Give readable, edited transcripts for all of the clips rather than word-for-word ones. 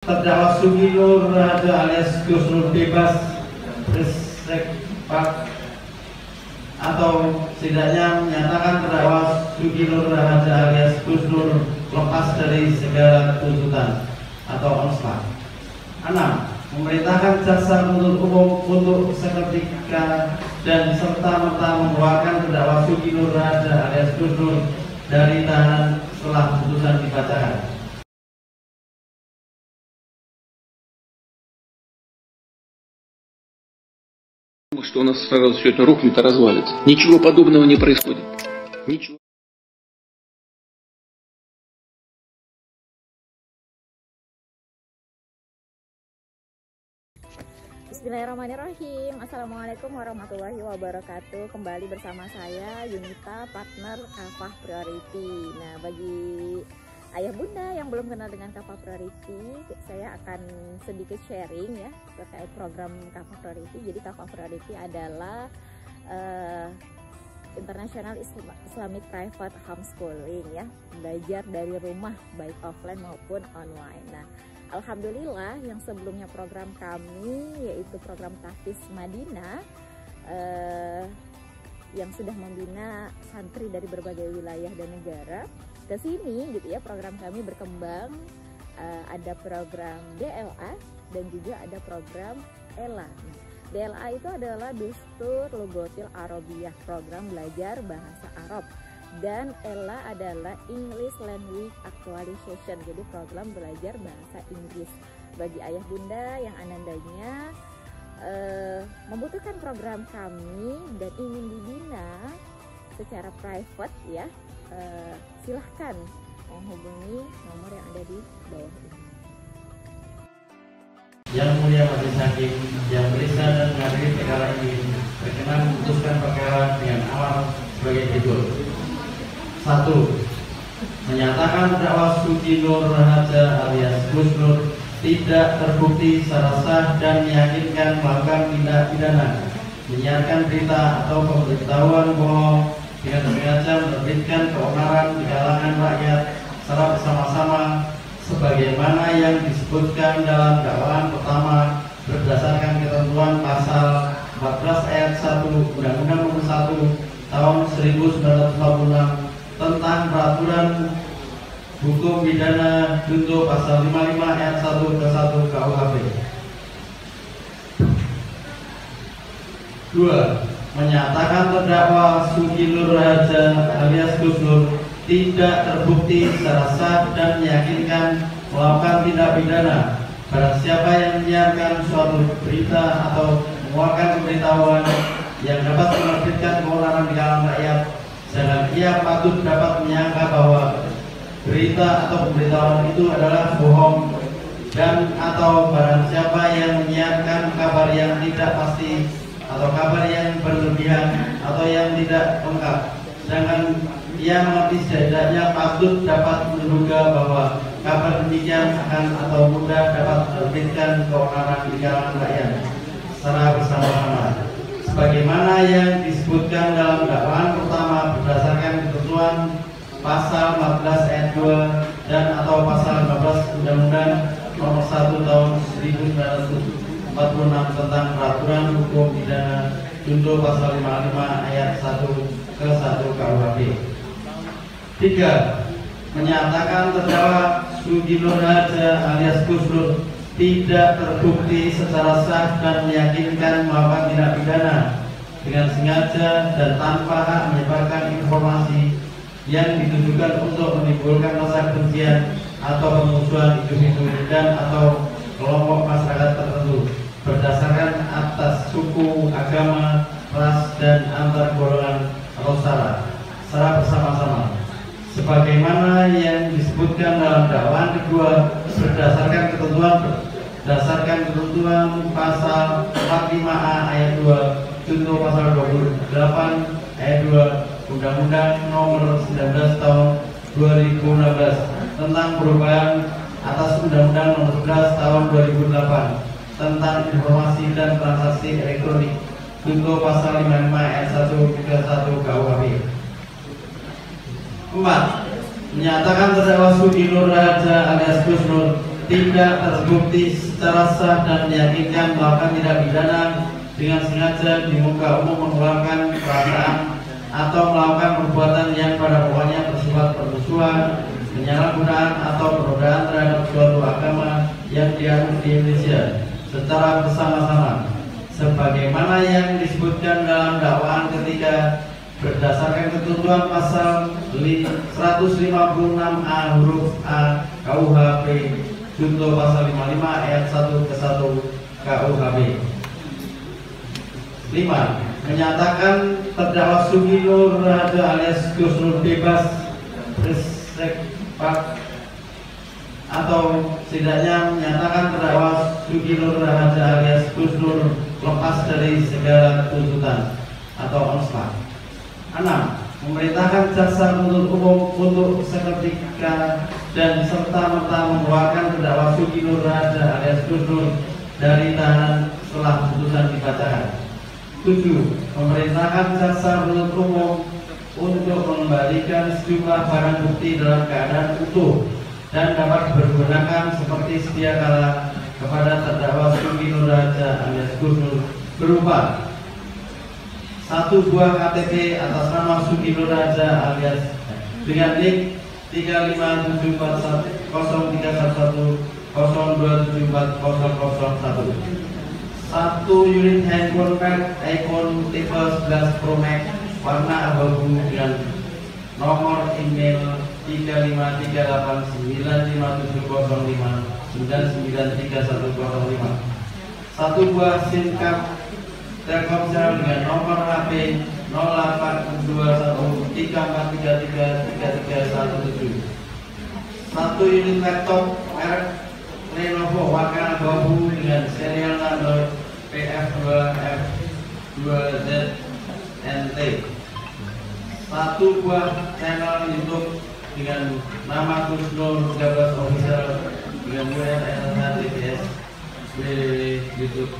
Terdakwa Sugi Nur Raharja alias Gus Nur bebas bersifat atau setidaknya menyatakan terdakwa Sugi Nur Raharja alias Gus Nur lepas dari segala tuntutan atau onslah. 6. Memerintahkan jaksa penuntut umum untuk seketika dan serta-merta mengeluarkan terdakwa Sugi Nur Raharja alias Gus Nur dari tahanan setelah putusan dibacakan. Что у нас сразу все это рухнет и развалится. Ничего подобного не происходит. Ничего. Bismillahirrahmanirrahim. Assalamualaikum warahmatullahi wabarakatuh. Kembali bersama saya Yunita, partner Kafah Priority. Nah, bagi ayah bunda yang belum kenal dengan Kafah Priority, saya akan sedikit sharing ya terkait program Kafah Priority. Jadi Kafah Priority adalah International Islamic Private Homeschooling ya, belajar dari rumah baik offline maupun online. Nah, alhamdulillah yang sebelumnya program kami yaitu program Tahfiz Madinah yang sudah membina santri dari berbagai wilayah dan negara ke sini gitu ya, program kami berkembang. Ada program DLA dan juga ada program ELA. DLA itu adalah Dustur Lugotil Arabiyah, program belajar bahasa Arab, dan ELA adalah English Language Actualization, jadi program belajar bahasa Inggris. Bagi ayah bunda yang anandanya membutuhkan program kami dan ingin dibina secara private ya, silahkan menghubungi nomor yang ada di bawah ini. Yang Mulia Majelis Hakim yang berisah dan menghadiri perkara ini berkenan memutuskan perkara dengan awal sebagai berikut. 1. Menyatakan terdakwa Sugi Nur Raharja alias Gus Nur tidak terbukti secara sah dan meyakinkan melakukan tindak pidana menyiarkan berita atau pemberitahuan bohong dengan sengaja menerbitkan keonaran di kalangan rakyat secara bersama-sama sebagaimana yang disebutkan dalam dakwaan pertama berdasarkan ketentuan pasal 14 ayat 1 Undang-Undang Nomor 1 Tahun 1946 tentang peraturan hukum pidana junto pasal 55 ayat 1 ke 1 KUHP. 2. Menyatakan terdakwa Sugi Nur Raharja alias Gus Nur tidak terbukti secara sah dan meyakinkan melakukan tindak pidana barang siapa yang menyiarkan suatu berita atau mengeluarkan pemberitahuan yang dapat menerbitkan keonaran di kalangan rakyat, sedangkan ia patut dapat menyangka bahwa berita atau pemberitahuan itu adalah bohong, dan atau barang siapa yang menyiarkan kabar yang tidak pasti atau kabar yang berlebihan atau yang tidak lengkap, sedangkan ia mengerti setidaknya patut dapat menduga bahwa kabar demikian akan atau mudah dapat menerbitkan keonaran di kalangan rakyat secara bersama-sama sebagaimana yang disebutkan dalam dakwaan pertama berdasarkan ketentuan pasal 14 ayat 2 dan atau pasal 15 Undang-Undang Nomor 1 Tahun 1946 tentang peraturan hukum pidana junto pasal 55 ayat 1 ke 1 KUHP. 3. Menyatakan terdakwa Sugi Nur Raharja alias Gus Nur tidak terbukti secara sah dan meyakinkan melakukan tindak pidana dengan sengaja dan tanpa hak menyebarkan informasi yang ditujukan untuk menimbulkan rasa kebencian atau pemusuhan individu dan atau kelompok masyarakat tertentu berdasarkan atas suku, agama, ras, dan antar golongan atau sara secara bersama-sama sebagaimana yang disebutkan dalam dakwaan kedua berdasarkan ketentuan pasal 45A ayat 2 junto pasal 28 ayat 2 Undang-Undang Nomor 19 Tahun 2016 tentang perubahan atas Undang-Undang Nomor 11 Tahun 2008 tentang informasi dan transaksi elektronik junto pasal 55 ayat 1 ke 1 KUHP. 4. Menyatakan terdakwa Sugi Nur Raharja alias Gus Nur tidak terbukti secara sah dan meyakinkan melakukan tindak pidana dengan sengaja di muka umum mengeluarkan perasaan atau melakukan perbuatan yang pada pokoknya bersifat permusuhan, penyalahgunaan atau penodaan terhadap suatu agama yang dianut di Indonesia secara bersama-sama, sebagaimana yang disebutkan dalam dakwaan ketika berdasarkan ketentuan pasal 156A huruf A KUHP junto pasal 55 ayat 1 ke 1 KUHP. 5. Menyatakan terdakwa Sugi Nur Raharja alias Gus Nur bebas bersifat atau setidaknya menyatakan terdakwa Sugi Nur Raharja alias Gus Nur lepas dari segala tuntutan atau onslah. 6. Memerintahkan jaksa penuntut umum untuk seketika dan serta-merta mengeluarkan terdakwa Sugi Nur Raharja alias Gus Nur dari tahanan setelah putusan dibacakan. 7. Memerintahkan jaksa penuntut umum untuk mengembalikan sejumlah barang bukti dalam keadaan utuh dan dapat dipergunakan seperti sedia kala kepada terdakwa Sugi Nur Raharja alias Gus Nur berupa 1 buah KTP atas nama Sugi Nur Raharja alias dengan NIK 35741031102740001, 1 unit handphone pad iPhone tipe 11 Pro Max warna abu-abu dengan nomor email 353859705993105, 1 buah SIM card Telkomsel dengan nomor HP 082134333317, 1 unit laptop merek Lenovo warna abu-abu dengan serial number PF2F2ZNT, 1 buah channel YouTube dengan nama Gus Nur 13 Official dengan URL https www.youtube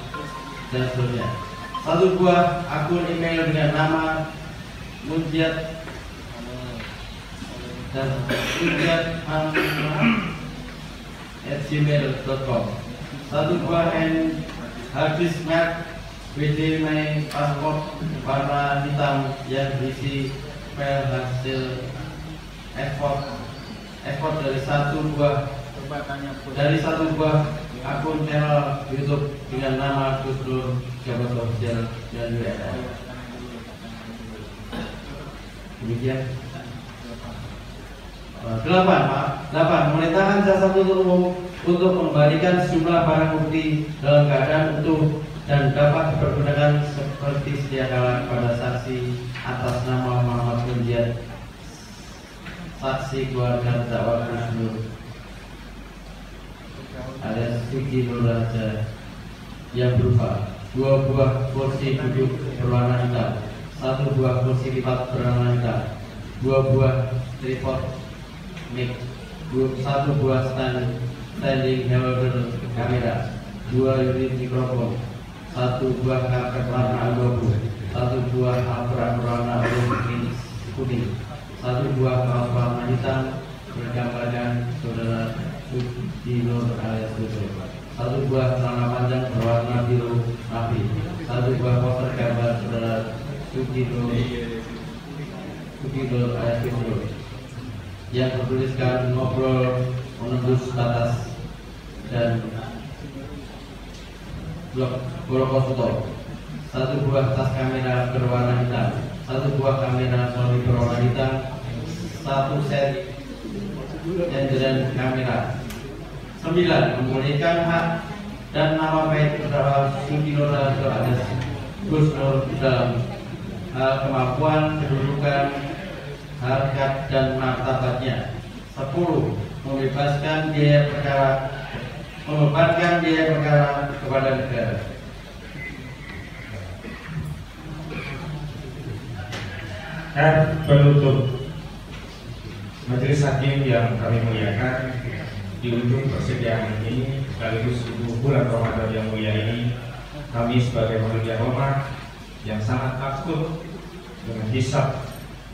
dan seterusnya, 1 buah akun email dengan nama Munjiat dan munjiat@gmail.com, 1 buah harddisk merek WD My Passport warna hitam yang berisi file hasil ekspor dari satu buah akun channel YouTube dengan nama Gus Nur Jabat Official dan URL. Demikian. 8. Memerintahkan jaksa penuntut umum untuk mengembalikan sejumlah barang bukti dalam keadaan utuh dan dapat dipergunakan seperti sedia kala kepada saksi atas nama Muhammad Munjiat, saksi keluarga terdakwa Gus Nur alias Sugi Nur Raharja yang berupa 2 buah kursi duduk berwarna hitam, 1 buah kursi lipat berwarna hitam, 2 buah tripod mic, 1 buah standing holder kamera, 2 unit mikrofon, 1 buah karpet warna abu-abu, 1 buah apron berwarna kuning, 1 buah kaos warna hitam bergambarkan saudara Sugi Nur alias Gus Nur, 1 buah celana panjang berwarna biru api, 1 buah poster gambar saudara Sugi Nur alias Gus Nur yang bertuliskan ngobrol menembus batas dan blok Purwokerto, 1 buah tas kamera berwarna hitam, 1 buah kamera Sony berwarna hitam, 1 set lensa kamera. 9. Memulihkan hak dan nama baik terdakwa Sugi Nur Raharja alias Gus Nur dalam hal kemampuan, kedudukan, harkat dan martabatnya. 10. Membebankan biaya perkara kepada negara. Dan penutup, majelis hakim yang kami muliakan, di ujung persidangan ini sekaligus bulan Ramadan yang mulia ini, kami sebagai manusia hormat yang sangat takut dengan hisab,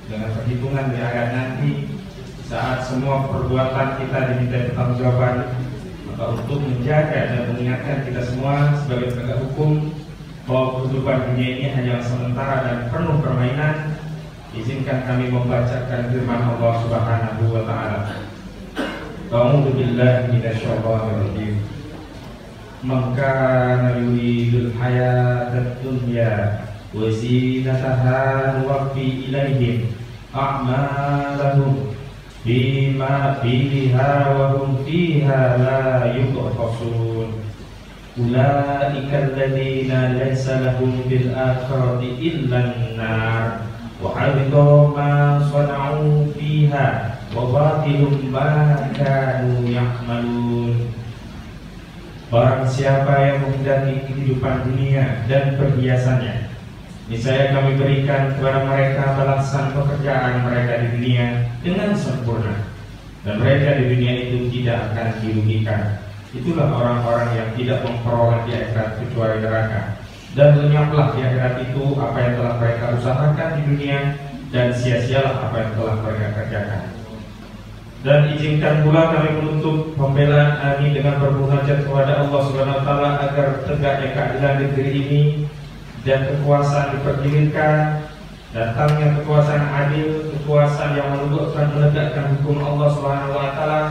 dengan perhitungan di akhirat nanti saat semua perbuatan kita diminta pertanggungjawaban, maka untuk menjaga dan mengingatkan kita semua sebagai penegak hukum bahwa kehidupan dunia ini hanya sementara dan penuh permainan, izinkan kami membacakan firman Allah Subhanahu wa taala. A'udzu billahi minasyaitonir rajim. Man kana yuridul hayatad dunya wa zinataha nuwaffi ilaihim a'malahum bima fiha wa hum fiha la yubkhasun. Ulaika alladziina laysa lahum fil akhirati illa an-nar wa habita ma sana'u fiha wa batilun ma kanu ya'malun. Barang siapa yang menghendaki kehidupan dunia dan perhiasannya, niscaya kami berikan kepada mereka balasan pekerjaan mereka di dunia dengan sempurna, dan mereka di dunia itu tidak akan dirugikan. Itulah orang-orang yang tidak memperoleh di akhirat kecuali neraka, dan lenyaplah di akhirat itu apa yang telah mereka usahakan di dunia, dan sia-sialah apa yang telah mereka kerjakan. Dan izinkan pula kami menutup pembelaan kami dengan bermunajat kepada Allah Subhanahu wa taala agar tegaknya keadilan di negeri ini dan kekuasaan dipergilirkan, datangnya kekuasaan adil, kekuasaan yang menegakkan hukum Allah Subhanahu wa taala,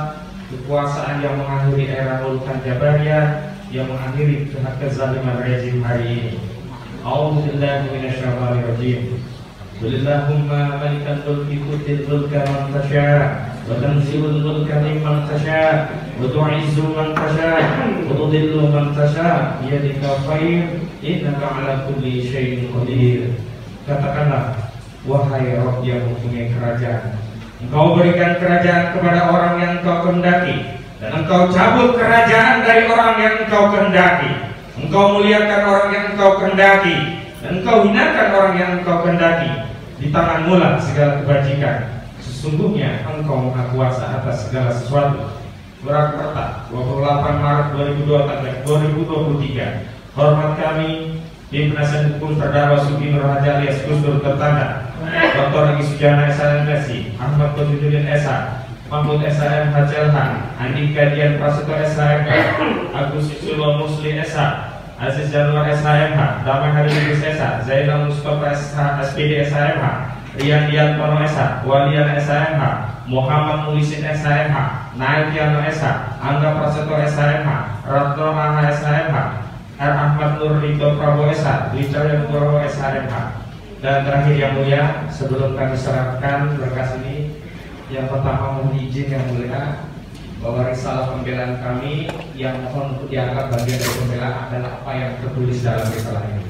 kekuasaan yang mengakhiri era mulkan jabariyah, yang mengakhiri kezaliman rezim hari ini. A'udzu billahi minasyaitonir rajim. Qulillahumma malikal mulki tu'til mulka man tasha' wa tanzi'ul mulka mimman tasha' wa tu'izzu man tasha' wa tudhillu man tasha' biyadikal khair innaka 'ala kulli syai'in qadir. Katakanlah, wahai Rabb yang mempunyai kerajaan, Engkau berikan kerajaan kepada orang yang Engkau kehendaki, dan Engkau cabut kerajaan dari orang yang Engkau kehendaki. Engkau muliakan orang yang Engkau kehendaki, dan Engkau hinakan orang yang Engkau kehendaki. Di tanganmu lah segala kebajikan. Sesungguhnya Engkau Maha Kuasa atas segala sesuatu. Surakarta 28 Maret 2023. Hormat kami Tim Penasihat Hukum Terdakwa Sugi Nur Haji alias Gus Dur tertanda Dr. Egi Sujana SHMSI, Ahmad Qadruddin SH, Mahmud SHM HCLH, Andika Dian Prasetyo SHMH, Agus Sulo Musli SH, Aziz Januar SHMH, Damai Hari Lubis SH, Zainal Mustafa SH SPD SHMH, Rian Diantono SH, Walian SHMH, Muhammad Mulisin SHMH, Nail Tiano SH, Angga Prasetyo SHMH, Ratno AH SHMH, R. Ahmad Nur Ridho Prabowo SH, Wijaya Nugroho SHMH. Dan terakhir yang mulia, sebelum kami serahkan berkas ini, yang pertama mohon izin yang mulia bahwa risalah pembelaan kami yang mohon untuk dianggap bagian dari pembelaan adalah apa yang tertulis dalam risalah ini.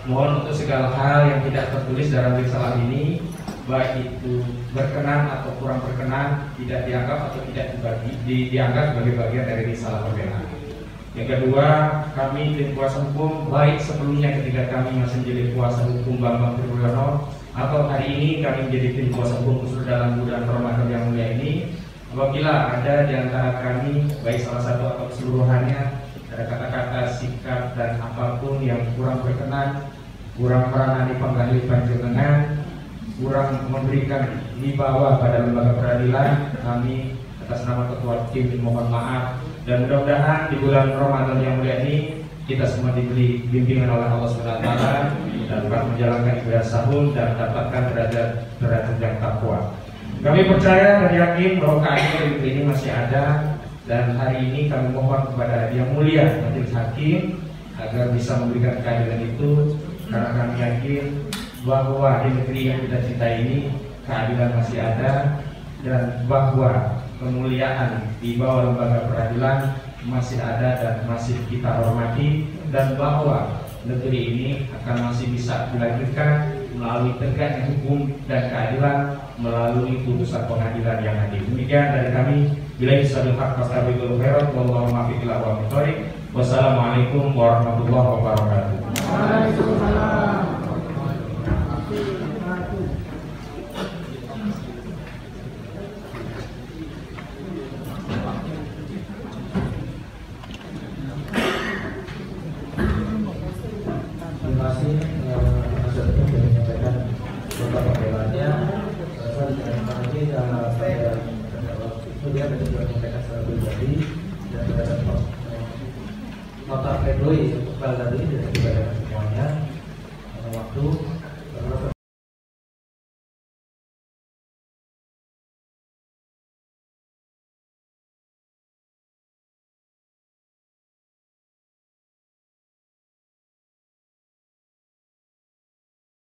Mohon untuk segala hal yang tidak tertulis dalam risalah ini, baik itu berkenan atau kurang berkenan, tidak dianggap atau tidak dianggap sebagai bagian dari risalah pembelaan. Yang kedua, kami tim kuasa hukum, baik sebelumnya ketika kami masih menjadi kuasa hukum Bambang Triwuyono, atau hari ini kami menjadi tim kuasa hukum khusus dalam bulan Ramadan yang mulia ini, apabila ada di antara kami, baik salah satu atau keseluruhannya, ada kata-kata, sikap, dan apapun yang kurang berkenan, kurang menangani penggali panjenengan, kurang memberikan wibawa pada lembaga peradilan, kami atas nama ketua tim mohon maaf. Dan mudah-mudahan di bulan Ramadan yang mulia ini kita semua diberi bimbingan oleh Allah SWT dan dapat menjalankan ibadah sahur dan mendapatkan derajat yang takwa. Kami percaya dan yakin bahwa keadilan ini masih ada, dan hari ini kami mohon kepada Yang Mulia Majelis Hakim agar bisa memberikan keadilan itu, karena kami yakin bahwa di negeri yang kita cintai ini keadilan masih ada, dan bahwa kemuliaan di bawah lembaga peradilan masih ada dan masih kita hormati, dan bahwa negeri ini akan masih bisa dilanjutkan melalui tegaknya hukum dan keadilan melalui putusan pengadilan yang adil. Demikian dari kami. Billahi taufiq wal hidayah. Wallahu muwaffiq ila aqwamit thoriq. Wassalamualaikum warahmatullahi wabarakatuh. Waalaikumsalam. Kemudian juga menyampaikan secara pribadi dan nota pledoi untuk tadi dan kepada semuanya. Pada waktu